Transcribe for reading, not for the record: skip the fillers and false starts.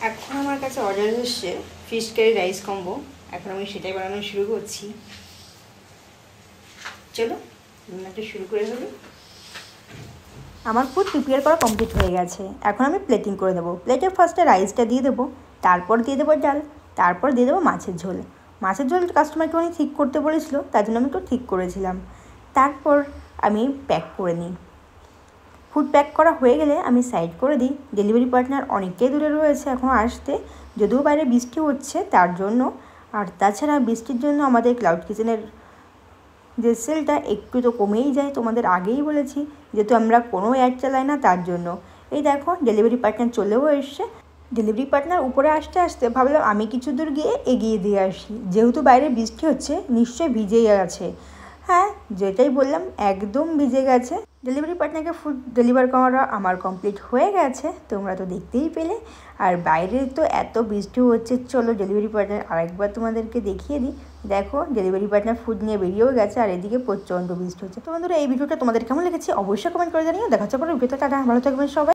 এখন আমার কাছে অর্ডার এসেছে ফিশ কারি রাইস কম্বো। এখন আমি সেটাই বানানো শুরু করছি। চলো রান্নাটা শুরু করে দেবো। আমার ফুড প্রিপেয়ার করা কমপ্লিট হয়ে গেছে। এখন আমি প্লেটিং করে দেবো। প্লেটে ফার্স্টে রাইসটা দিয়ে দেবো, তারপর দিয়ে দেবো ডাল, তারপর দিয়ে দেবো মাছের ঝোল। মাছের ঝোল কাস্টমারকে অনেক ঠিক করতে বলেছিল, তার জন্য আমি একটু ঠিক করেছিলাম। তারপর আমি প্যাক করে নিই। ফুড প্যাক করা হয়ে গেলে আমি সাইড করে দিই। ডেলিভারি পার্টনার অনেকটাই দূরে রয়েছে এখনও আসতে, যদিও বাইরে বৃষ্টি হচ্ছে তার জন্য। আর তাছাড়া বৃষ্টির জন্য আমাদের ক্লাউড কিচেনের যে সেলটা একটু তো কমেই যায়, তোমাদের আগেই বলেছি, যেহেতু আমরা কোনো অ্যাড চালাই না তার জন্য। এই দেখো ডেলিভারি পার্টনার চলেও এসছে। ডেলিভারি পার্টনার উপরে আসতে আসতে ভাবলাম আমি কিছু দূর গিয়ে এগিয়ে দিয়ে আসি, যেহেতু বাইরে বৃষ্টি হচ্ছে নিশ্চয়ই ভিজেই আছে। হ্যাঁ, যেটাই বললাম একদম ভিজে গেছে। ডেলিভারি পার্টনারকে ফুড ডেলিভার করা আমার কমপ্লিট হয়ে গেছে, তোমরা তো দেখতেই পেলে। আর বাইরে তো এত বৃষ্টি হচ্ছে, চলো ডেলিভারি পার্টনার আরেকবার তোমাদেরকে দেখিয়ে দিই। দেখো ডেলিভারি পার্টনার ফুড নিয়ে বেরিয়েও গেছে, আর এদিকে প্রচণ্ড বৃষ্টি হচ্ছে। তো বন্ধুরা, এই ভিডিওটা তোমাদের কেমন লেগেছে অবশ্যই কমেন্ট করে জানিও। দেখা হচ্ছে পরে ভিডিওতে। টাটা, ভালো থাকবেন সবাই।